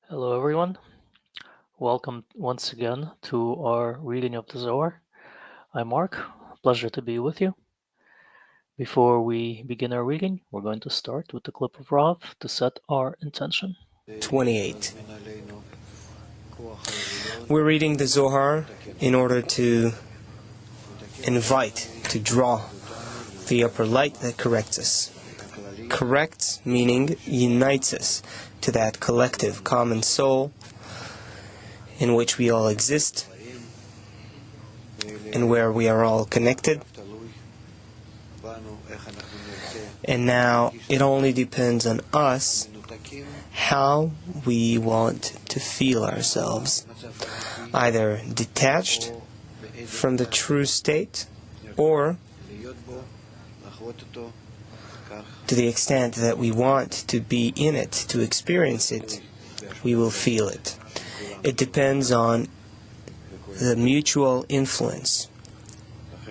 Hello everyone, welcome once again to our reading of the Zohar. I'm Mark, pleasure to be with you. Before we begin our reading, we're going to start with the clip of Rav to set our intention. 28. We're reading the Zohar in order to invite, to draw the upper light that corrects us. Corrects meaning unites us to that collective common soul in which we all exist and where we are all connected. And now it only depends on us how we want to feel ourselves, either detached from the true state or to the extent that we want to be in it, to experience it, we will feel it. It depends on the mutual influence,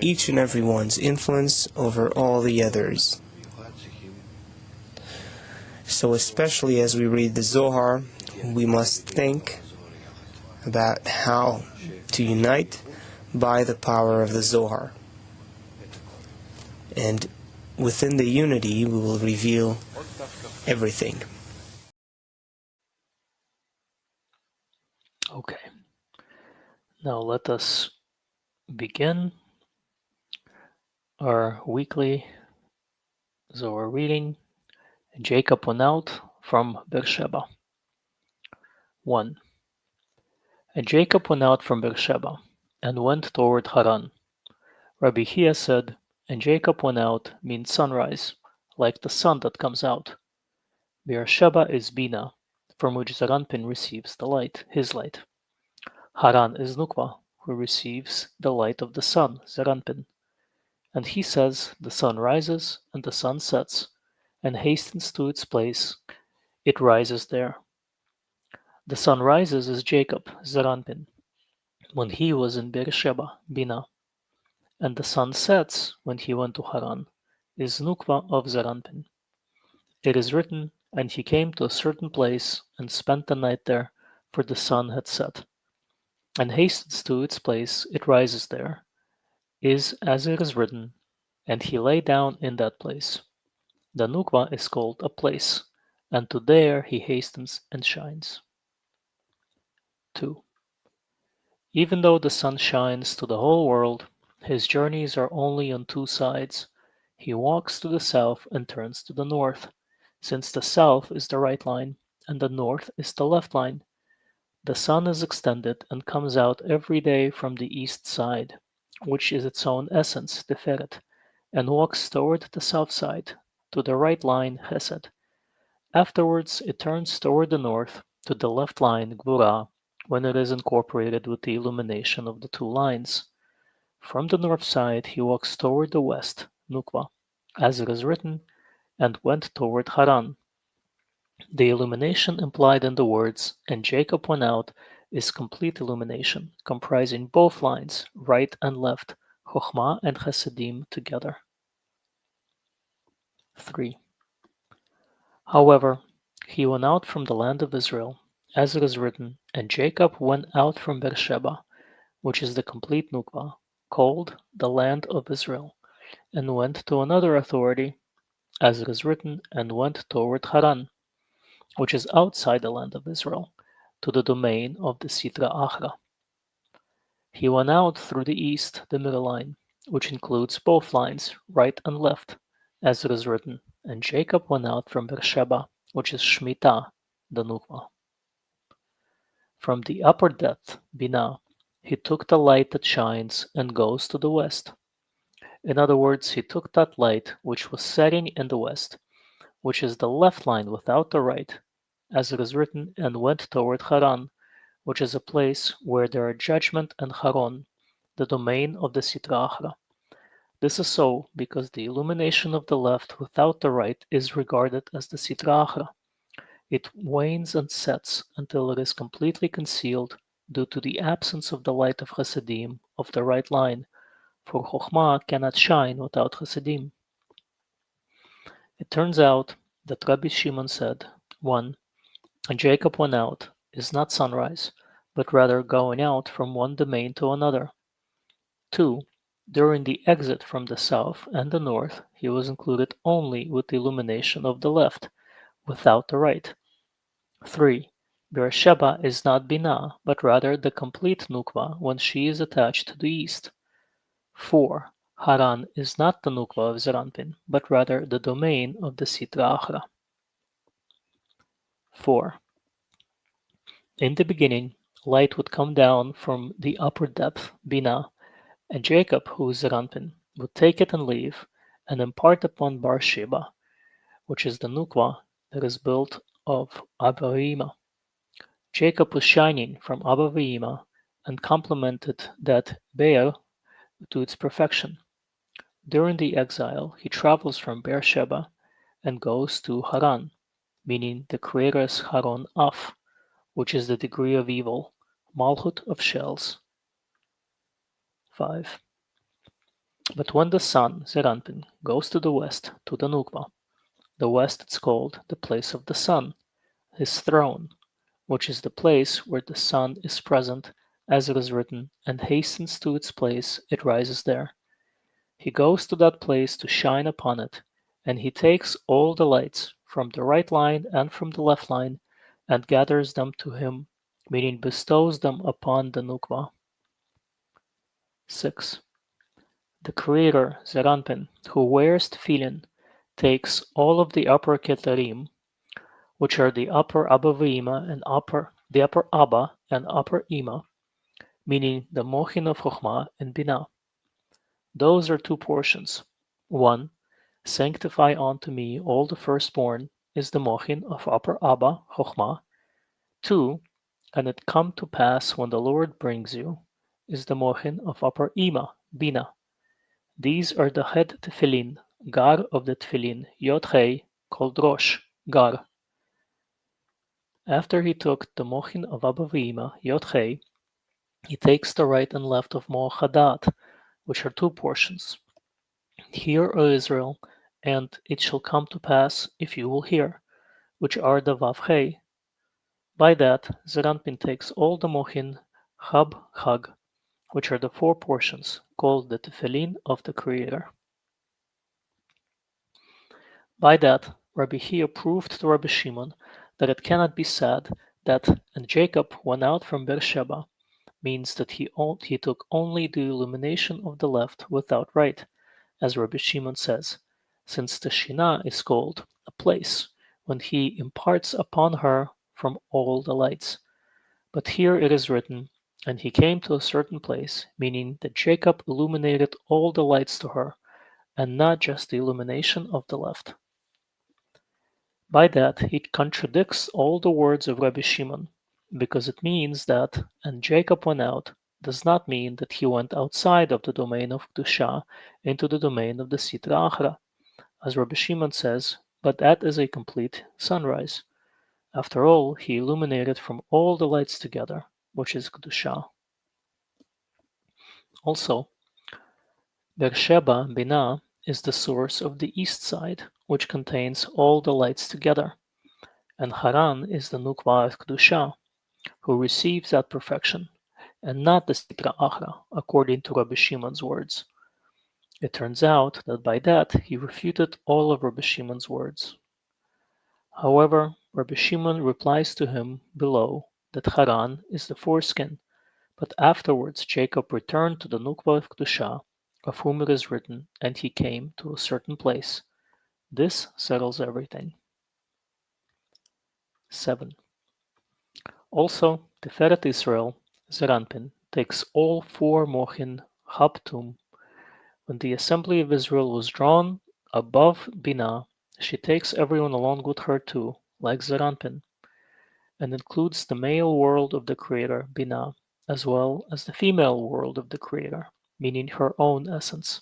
each and everyone's influence over all the others. So especially as we read the Zohar, we must think about how to unite by the power of the Zohar. And within the unity, we will reveal everything. Okay, now let us begin our weekly Zohar reading. Jacob went out from Beersheba. 1. And Jacob went out from Beersheba and went toward Haran. Rabbi Hia said, and Jacob went out means sunrise, like the sun that comes out. Beersheba is Bina, from which Zaranpin receives the light, his light. Haran is Nukva, who receives the light of the sun, Zaranpin. And he says, the sun rises and the sun sets, and hastens to its place, it rises there. The sun rises is Jacob, Zaranpin, when he was in Beersheba, Bina. And the sun sets when he went to Haran, is Nukva of Zaranpin. It is written, and he came to a certain place and spent the night there, for the sun had set. And hastens to its place, it rises there, is as it is written, and he lay down in that place. The Nukva is called a place, and to there he hastens and shines. 2. Even though the sun shines to the whole world, his journeys are only on two sides. He walks to the south and turns to the north, since the south is the right line and the north is the left line. The sun is extended and comes out every day from the east side, which is its own essence, Tiferet, and walks toward the south side, to the right line, Chesed. Afterwards it turns toward the north, to the left line, Gvura, when it is incorporated with the illumination of the two lines. From the north side he walks toward the west, Nukva, as it is written, and went toward Haran. The illumination implied in the words, and Jacob went out, is complete illumination, comprising both lines, right and left, Chochmah and Chesedim together. 3. However, he went out from the land of Israel, as it is written, and Jacob went out from Beersheba, which is the complete Nukva, called the land of Israel, and went to another authority, as it is written, and went toward Haran, which is outside the land of Israel, to the domain of the Sitra Achra. He went out through the east, the middle line, which includes both lines, right and left, as it is written, and Jacob went out from Beersheba, which is Shemitah, the Nukva. From the upper depth, Binah, he took the light that shines and goes to the west. In other words, he took that light which was setting in the west, which is the left line without the right, as it is written, and went toward Haran, which is a place where there are judgment and Haron, the domain of the Sitra Achra. This is so because the illumination of the left without the right is regarded as the Sitra Achra. It wanes and sets until it is completely concealed due to the absence of the light of Chassidim of the right line, for Chokhmah cannot shine without Chassidim. It turns out that Rabbi Shimon said, 1. And Jacob went out is not sunrise, but rather going out from one domain to another. 2. During the exit from the south and the north, he was included only with the illumination of the left, without the right. 3. Beersheba is not Binah, but rather the complete Nukva when she is attached to the east. 4. Haran is not the Nukva of Zeranpin, but rather the domain of the Sitra Achra. 4. In the beginning, light would come down from the upper depth, Binah, and Jacob, who is Zeranpin, would take it and leave, and impart upon Beersheba, which is the Nukva that is built of Abba Ve'ima. Jacob was shining from Abba Ve'ima and complemented that Be'er to its perfection. During the exile, he travels from Beersheba and goes to Haran, meaning the Creator's Haron Af, which is the degree of evil, Malchut of shells. 5. But when the sun, Zeranpin, goes to the west, to the Nukva, the west it's called the place of the sun, his throne, which is the place where the sun is present, as it is written, and hastens to its place, it rises there. He goes to that place to shine upon it, and he takes all the lights from the right line and from the left line, and gathers them to him, meaning bestows them upon the Nukva. 6. The Creator, Zeranpin, who wears tefillin, takes all of the upper Ketarim, which are the upper Abba Ve'ima and the upper Abba and upper Ima, meaning the Mochin of Chokhmah and Binah. Those are two portions. 1. Sanctify unto me all the firstborn is the Mochin of upper Abba, Chokhmah. 2. And it come to pass when the Lord brings you is the Mochin of upper Ima, Binah. These are the head tefillin, Gar of the tefillin, Yod Hei, called Rosh, Gar. After he took the Mochin of Abba Ve'ima, Yod Hei, he takes the right and left of Moach Hadat, which are two portions. Hear, O Israel, and it shall come to pass if you will hear, which are the Vav Hei. By that, Zeranpin takes all the Mochin, Chab, Chag, which are the four portions, called the tefillin of the Creator. By that, Rabbi Hiya proved to Rabbi Shimon that it cannot be said that and Jacob went out from Beersheba means that he took only the illumination of the left without right, as Rabbi Shimon says, since the Shina is called a place, when he imparts upon her from all the lights. But here it is written, and he came to a certain place, meaning that Jacob illuminated all the lights to her, and not just the illumination of the left. By that, he contradicts all the words of Rabbi Shimon, because it means that, and Jacob went out, does not mean that he went outside of the domain of Kedusha into the domain of the Sitra Achra, as Rabbi Shimon says, but that is a complete sunrise. After all, he illuminated from all the lights together, which is Kedusha. Also, Beersheba, Binah, is the source of the east side, which contains all the lights together, and Haran is the Nukva of Kedusha, who receives that perfection, and not the Sitra Achra, according to Rabbi Shimon's words. It turns out that by that he refuted all of Rabbi Shimon's words. However, Rabbi Shimon replies to him below that Haran is the foreskin, but afterwards Jacob returned to the Nukva of Kedusha, of whom it is written, and he came to a certain place. This settles everything. 7. Also, Tiferet Israel, Zeranpin, takes all 4 Mochin Habtum. When the assembly of Israel was drawn above Binah, she takes everyone along with her too, like Zeranpin, and includes the male world of the Creator, Binah, as well as the female world of the Creator, meaning her own essence.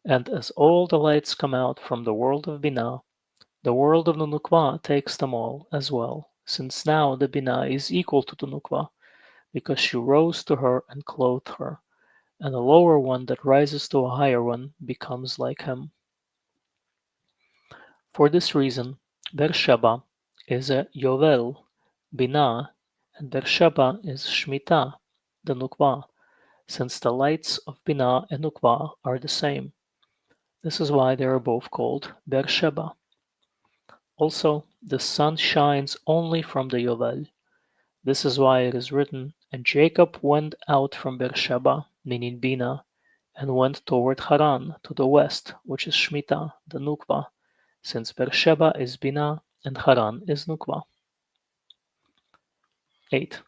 And as all the lights come out from the world of Binah, the world of the Nukva takes them all as well, since now the Binah is equal to the Nukva, because she rose to her and clothed her, and a lower one that rises to a higher one becomes like him. For this reason, Beersheba is a Yovel, Binah, and Beersheba is Shemitah, the Nukva, since the lights of Binah and Nukva are the same. This is why they are both called Beersheba. Also, the sun shines only from the Yovel. This is why it is written, and Jacob went out from Beersheba, meaning Binah, and went toward Haran to the west, which is Shemitah, the Nukva, since Beersheba is Binah and Haran is Nukva. 8.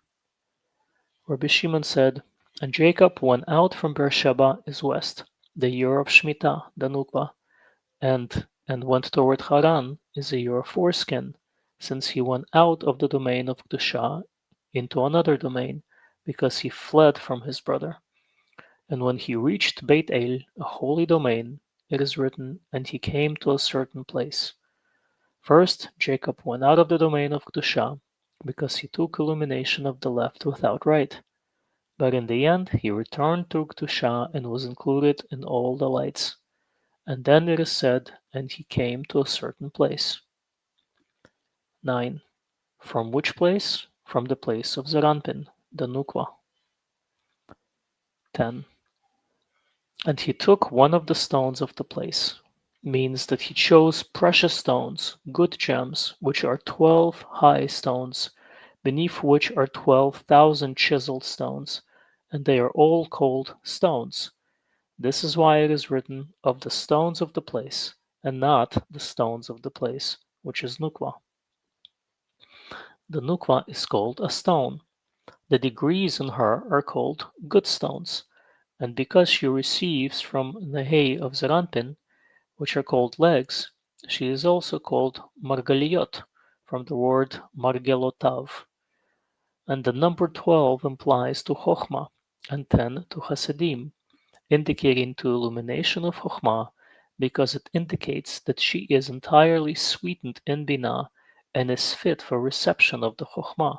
Rabbi Shimon said, and Jacob went out from Beersheba is west, the year of Shemitah, the Nukva, and went toward Haran is a year of foreskin, since he went out of the domain of Kedusha into another domain, because he fled from his brother. And when he reached Beit El, a holy domain, it is written, and he came to a certain place. First, Jacob went out of the domain of Kedusha, because he took illumination of the left without right. But in the end, he returned to Kedusha and was included in all the lights. And then it is said, and he came to a certain place. 9. From which place? From the place of Zeranpin, the Nukva. 10. And he took one of the stones of the place, means that he chose precious stones, good gems, which are 12 high stones, beneath which are 12,000 chiseled stones, and they are all called stones. This is why it is written of the stones of the place, and not the stones of the place, which is Nukva. The Nukva is called a stone. The degrees in her are called good stones, and because she receives from the hay of Zeranpin, which are called legs, she is also called Margaliot, from the word Margelotav. And the number 12 implies to Chochmah, and 10 to Hasidim, indicating to illumination of Chochmah, because it indicates that she is entirely sweetened in Binah and is fit for reception of the Chochmah.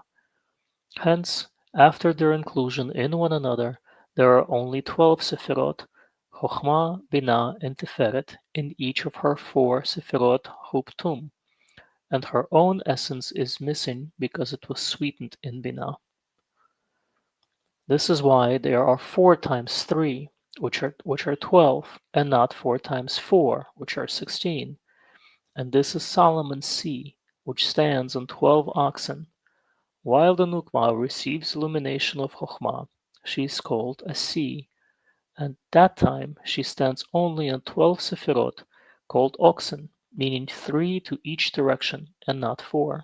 Hence, after their inclusion in one another, there are only 12 Sefirot, Chochmah, Binah, and Tiferet, in each of her 4 Sefirot Huptum, and her own essence is missing because it was sweetened in Binah. This is why there are 4 times 3, which are 12, and not 4 times 4, which are 16. And this is Solomon's sea, which stands on 12 oxen. While the Nukva receives illumination of Chochmah, she is called a sea, and that time she stands only on 12 Sefirot, called oxen, meaning 3 to each direction, and not 4.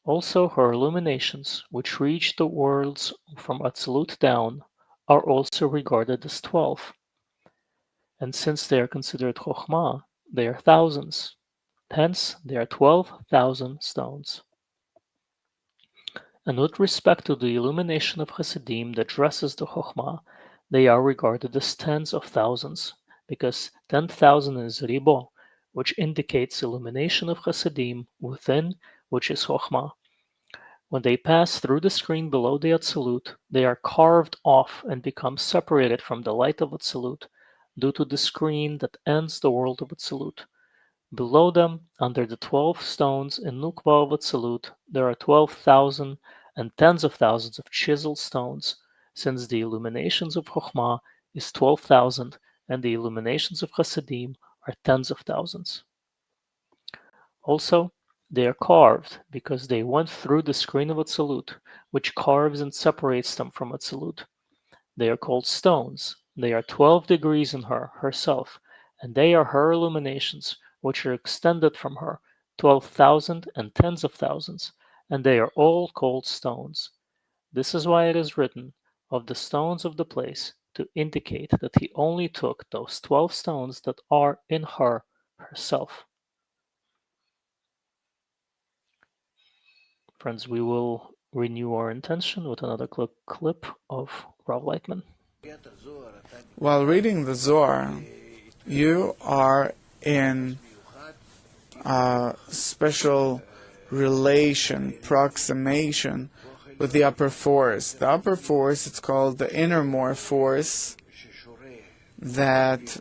Also her illuminations, which reach the worlds from Atzilut down, are also regarded as 12. And since they are considered Chochmah, they are thousands. Hence, they are 12,000 stones. And with respect to the illumination of Hasidim that dresses the Chochmah, they are regarded as tens of thousands, because 10,000 is Ribo, which indicates illumination of Hasidim within, which is Chochmah. When they pass through the screen below the Atzilut, they are carved off and become separated from the light of Atzilut, due to the screen that ends the world of Atzilut. Below them, under the 12 stones in Nukva of Atzilut, there are 12,000 and tens of thousands of chiseled stones, since the illuminations of Chochmah is 12,000, and the illuminations of Hasidim are tens of thousands. Also, they are carved because they went through the screen of Atzilut, which carves and separates them from Atzilut. They are called stones. They are 12 degrees in her, herself, and they are her illuminations, which are extended from her, 12,000 and tens of thousands, and they are all called stones. This is why it is written, of the stones of the place, to indicate that he only took those 12 stones that are in her, herself. Friends, we will renew our intention with another clip of Rav Laitman. While reading the Zohar, you are in a special relation, proximation with the upper force. The upper force, it's called the innermost force that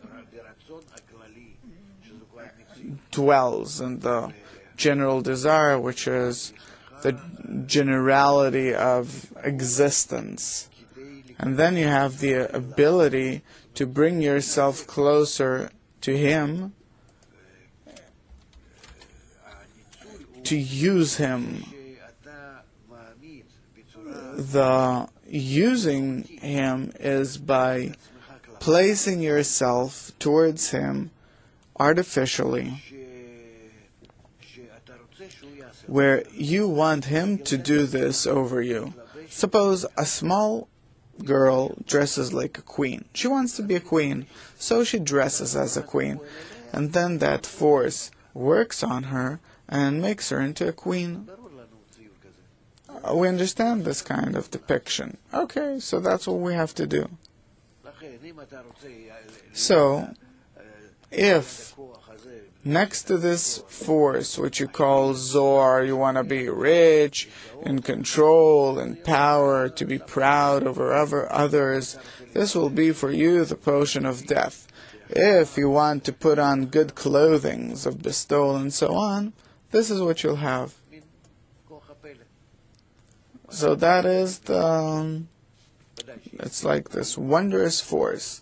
dwells in the general desire, which is the generality of existence. And then you have the ability to bring yourself closer to Him, to use Him. The using Him is by placing yourself towards Him artificially, where you want Him to do this over you. Suppose a small girl dresses like a queen. She wants to be a queen, so she dresses as a queen. And then that force works on her and makes her into a queen. We understand this kind of depiction. Okay, so that's what we have to do. So, if next to this force, which you call Zohar, you want to be rich, in control, in power, to be proud over others, this will be for you the potion of death. If you want to put on good clothing of bestowal and so on, this is what you'll have. So that is it's like this wondrous force.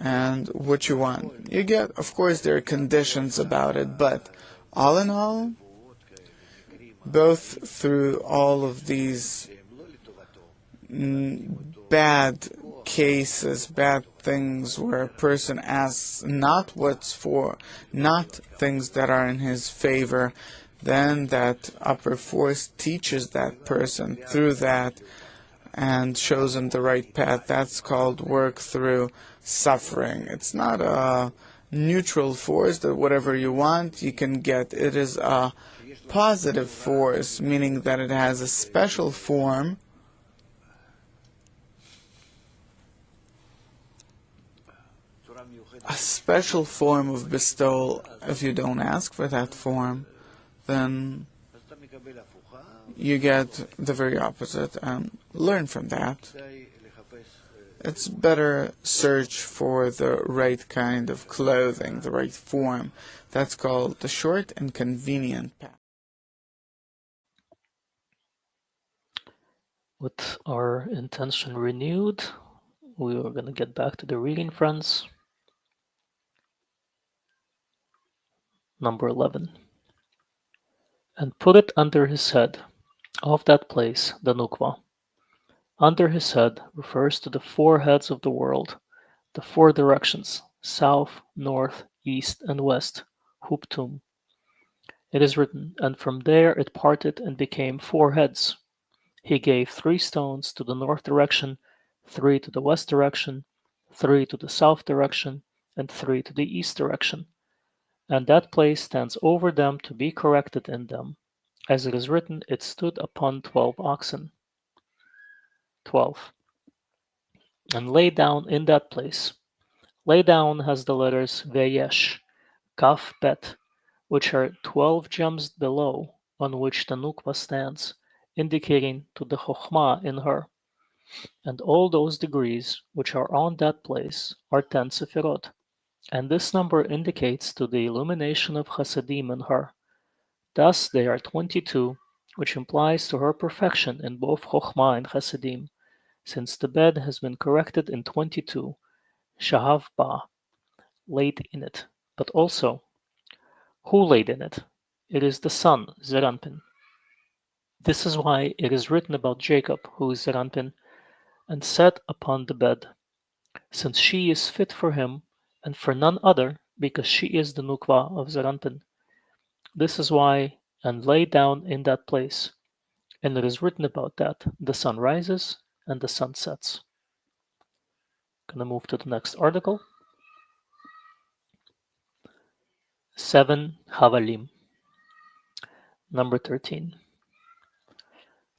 And what you want. You get, of course, there are conditions about it, but all in all, both through all of these bad cases, bad things where a person asks not what's for, not things that are in his favor, then that upper force teaches that person through that and shows him the right path. That's called work through suffering. It's not a neutral force that whatever you want you can get. It is a positive force, meaning that it has a special form of bestowal. If you don't ask for that form, then you get the very opposite, and learn from that. It's better search for the right kind of clothing, the right form. That's called the short and convenient path. With our intention renewed, we are going to get back to the reading, friends. Number 11. And put it under his head, of that place, the Nukva. Under his head refers to the four heads of the world, the four directions, south, north, east, and west, Huptum. It is written, and from there it parted and became four heads. He gave 3 stones to the north direction, 3 to the west direction, 3 to the south direction, and 3 to the east direction. And that place stands over them to be corrected in them. As it is written, it stood upon 12 oxen. 12. And lay down in that place. Lay down has the letters Veyesh, Kaf Bet, which are 12 gems below, on which the Nukva stands, indicating to the Chokhmah in her. And all those degrees which are on that place are 10 Sefirot. And this number indicates to the illumination of Chasadim in her. Thus they are 22, which implies to her perfection in both Chokhmah and Chasadim, since the bed has been corrected in 22, Shahav Ba, laid in it. But also, who laid in it? It is the son, Zeranpin. This is why it is written about Jacob, who is Zeranpin, and sat upon the bed, since she is fit for him, and for none other, because she is the Nukva of Zeranpin. This is why, and lay down in that place. And it is written about that the sun rises and the sun sets. Gonna move to the next article. 7 Havalim. Number 13.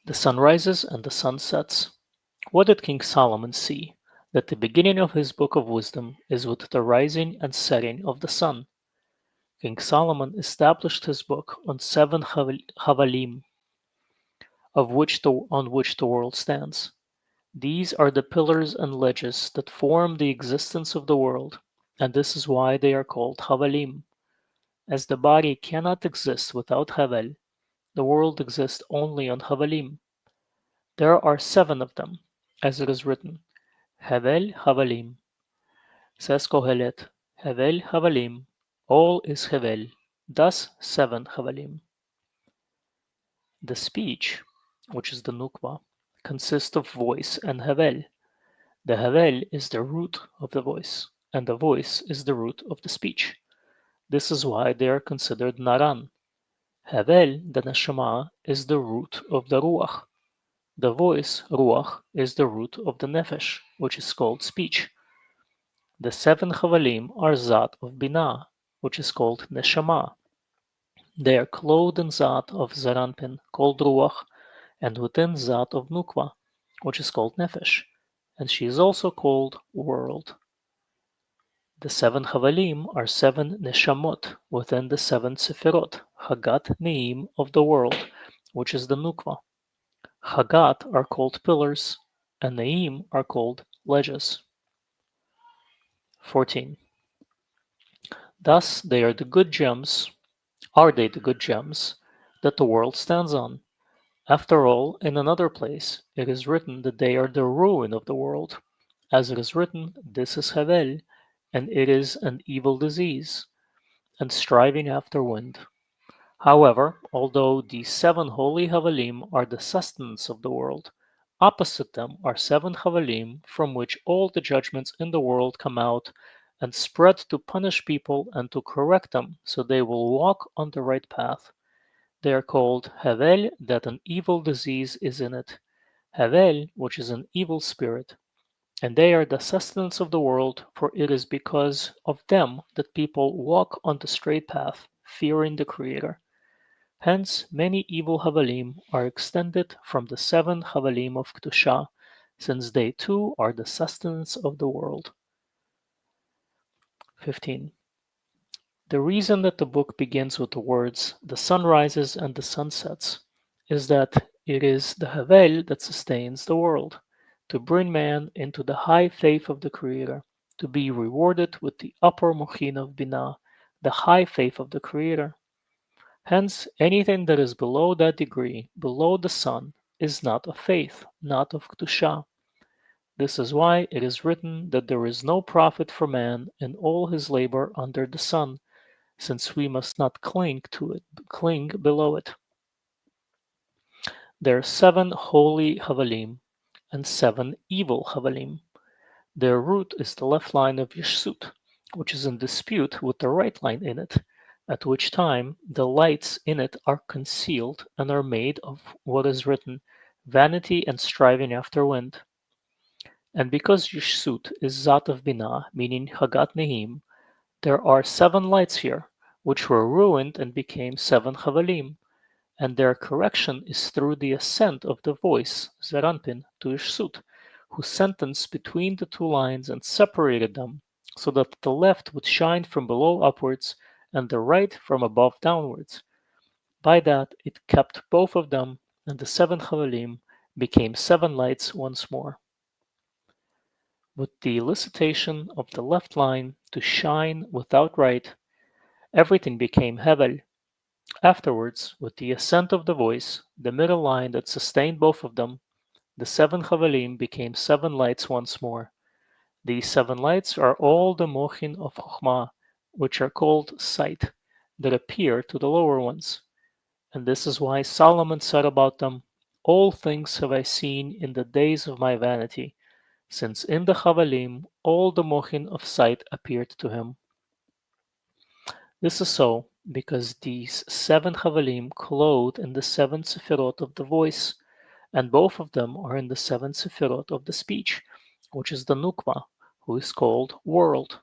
The sun rises and the sun sets. What did King Solomon see? That the beginning of his book of wisdom is with the rising and setting of the sun. King Solomon established his book on 7 Havalim, on which the world stands. These are the pillars and ledges that form the existence of the world, and this is why they are called Havalim. As the body cannot exist without Havel, the world exists only on Havalim. There are 7 of them, as it is written, Havel Havalim. Says Kohelet, Havel Havalim, all is Havel, thus 7 Havalim. The speech, which is the Nukva, consists of voice and Havel. The Havel is the root of the voice, and the voice is the root of the speech. This is why they are considered Naran. Havel, the Neshama, is the root of the Ruach. The voice, Ruach, is the root of the Nefesh, which is called speech. The 7 Chavalim are Zat of Binah, which is called Neshama. They are clothed in Zat of Zeranpin, called Ruach, and within Zat of Nukva, which is called Nefesh, and she is also called World. The 7 Chavalim are 7 Neshamot within the 7 Sefirot, Hagat Neim of the world, which is the Nukva. Hagat are called pillars, and Neim are called ledges. 14. Thus they are the good gems, that the world stands on. After all, in another place, it is written that they are the ruin of the world. As it is written, this is Havel, and it is an evil disease, and striving after wind. However, although these 7 holy Havalim are the sustenance of the world, opposite them are 7 Havalim from which all the judgments in the world come out and spread to punish people and to correct them so they will walk on the right path. They are called Havel, that an evil disease is in it, Havel, which is an evil spirit, and they are the sustenance of the world, for it is because of them that people walk on the straight path, fearing the Creator. Hence, many evil Havalim are extended from the 7 Havalim of Kedusha, since they too are the sustenance of the world. 15. The reason that the book begins with the words, the sun rises and the sun sets, is that it is the Havel that sustains the world, to bring man into the high faith of the Creator, to be rewarded with the upper Mochin of Binah, the high faith of the Creator. Hence, anything that is below that degree, below the sun, is not of faith, not of Kedusha. This is why it is written that there is no profit for man in all his labor under the sun, since we must not cling below it. There are 7 holy Havalim and 7 evil Havalim. Their root is the left line of Yeshut, which is in dispute with the right line in it, at which time the lights in it are concealed and are made of what is written, vanity and striving after wind. And because Yeshut is Zat of Binah, meaning Hagat Nehim, there are 7 lights here, which were ruined and became 7 Chavalim, and their correction is through the ascent of the voice, Zeranpin, to Yeshut, who sentenced between the 2 lines and separated them, so that the left would shine from below upwards, and the right from above downwards. By that it kept both of them, and the 7 Chavalim became 7 lights once more. With the elicitation of the left line to shine without right, everything became Hevel. Afterwards, with the ascent of the voice, the middle line that sustained both of them, the 7 Chavalim became 7 lights once more. These 7 lights are all the mochin of Chokhmah, which are called sight, that appear to the lower ones. And this is why Solomon said about them, "All things have I seen in the days of my vanity," since in the Chavalim all the mochin of sight appeared to him. This is so because these 7 Chavalim clothe in the 7 Sefirot of the voice, and both of them are in the 7 Sefirot of the speech, which is the Nukva, who is called world.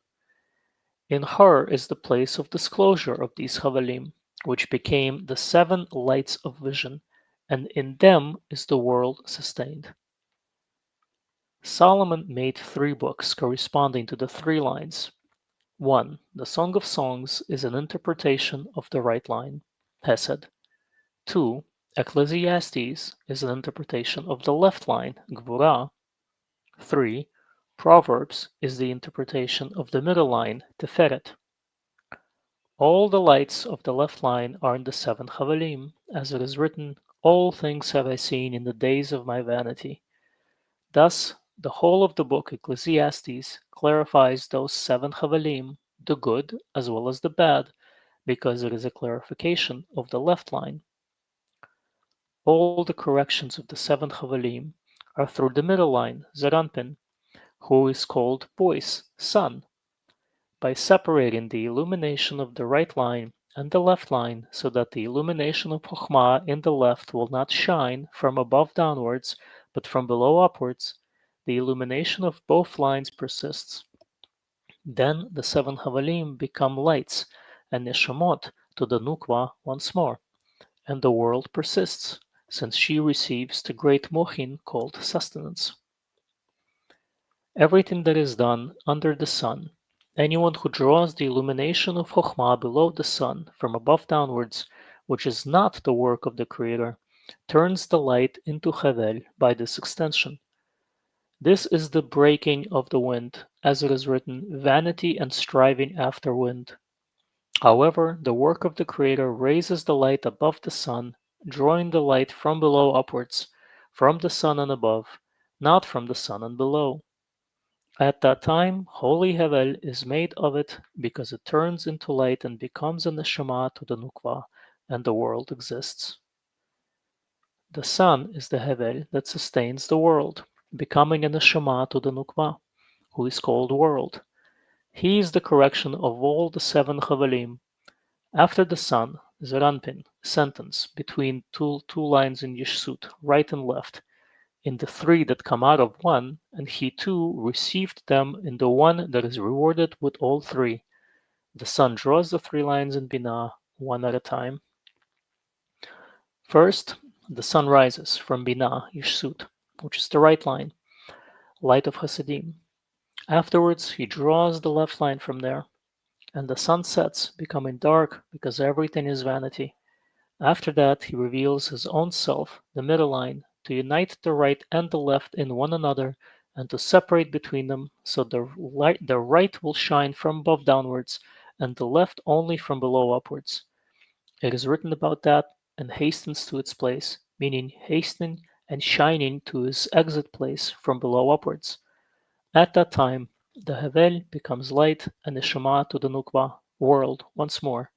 In her is the place of disclosure of these Chavalim, which became the 7 lights of vision, and in them is the world sustained. Solomon made 3 books corresponding to the 3 lines. 1. The Song of Songs is an interpretation of the right line, Hesed. 2. Ecclesiastes is an interpretation of the left line, Gvura. 3. Proverbs is the interpretation of the middle line, Tiferet. All the lights of the left line are in the 7 Chavalim, as it is written, "All things have I seen in the days of my vanity." Thus, the whole of the book Ecclesiastes clarifies those 7 Chavalim, the good as well as the bad, because it is a clarification of the left line. All the corrections of the 7 Chavalim are through the middle line, Zeranpin, who is called voice, sun, by separating the illumination of the right line and the left line so that the illumination of Chokhmah in the left will not shine from above downwards, but from below upwards, the illumination of both lines persists. Then the 7 Havalim become lights and neshamot to the Nukva once more, and the world persists, since she receives the great mochin called sustenance. Everything that is done under the sun, anyone who draws the illumination of Chokhmah below the sun from above downwards, which is not the work of the Creator, turns the light into Hevel by this extension. This is the breaking of the wind, as it is written, "Vanity and striving after wind." However, the work of the Creator raises the light above the sun, drawing the light from below upwards, from the sun and above, not from the sun and below. At that time, holy Hevel is made of it because it turns into light and becomes a neshama to the Nukva, and the world exists. The sun is the Hevel that sustains the world, becoming a neshama to the Nukva, who is called world. He is the correction of all the 7 Chavalim. After the sun, Zeranpin, sentence, between two lines in Yeshut, right and left, in the 3 that come out of one, and he too received them in the one that is rewarded with all 3. The sun draws the 3 lines in Binah, one at a time. First, the sun rises from Binah, Yeshut, which is the right line, light of Hasidim. Afterwards, he draws the left line from there, and the sun sets, becoming dark because everything is vanity. After that, he reveals his own self, the middle line, to unite the right and the left in one another, and to separate between them, so the right will shine from above downwards, and the left only from below upwards. It is written about that, and hastens to its place, meaning hastening and shining to his exit place from below upwards. At that time, the Hevel becomes light and neshama to the Nukva, world, once more,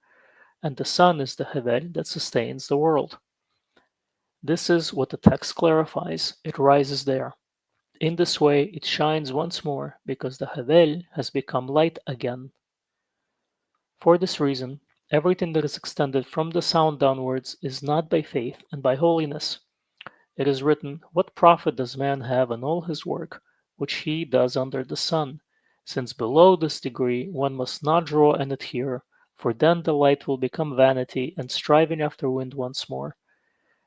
and the sun is the Hevel that sustains the world. This is what the text clarifies, it rises there. In this way it shines once more, because the Hevel has become light again. For this reason, everything that is extended from the sound downwards is not by faith and by holiness. It is written, "What profit does man have in all his work, which he does under the sun? Since below this degree one must not draw and adhere, for then the light will become vanity and striving after wind once more."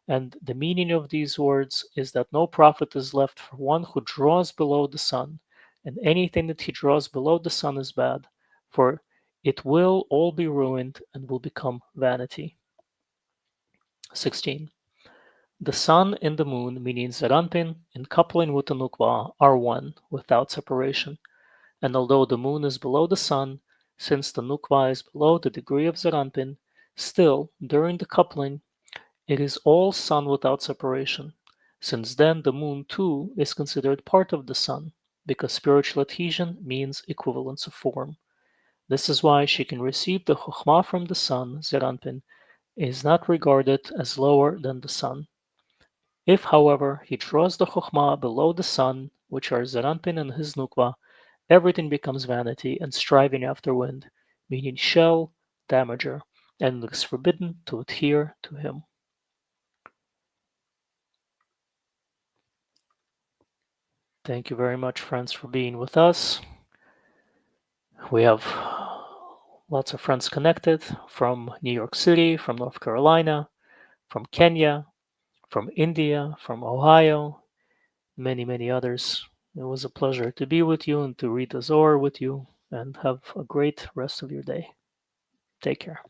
And the meaning of these words is that no profit is left for one who draws below the sun, and anything that he draws below the sun is bad, for it will all be ruined and will become vanity. 16. The sun and the moon, meaning Zeranpin, in coupling with the Nukva, are one, without separation. And although the moon is below the sun, since the Nukva is below the degree of Zeranpin, still, during the coupling, it is all sun without separation, Since then, the moon too is considered part of the sun, because spiritual adhesion means equivalence of form. This is why she can receive the Chokhmah from the sun. Zeranpin is not regarded as lower than the sun. If, however, he draws the Chokhmah below the sun, which are Zeranpin and his Nukva, everything becomes vanity and striving after wind, meaning shell, damager, and it is forbidden to adhere to him. Thank you very much, friends, for being with us. We have lots of friends connected from New York City, from North Carolina, from Kenya, from India, from Ohio, many, many others. It was a pleasure to be with you and to read the Zohar with you, and have a great rest of your day. Take care.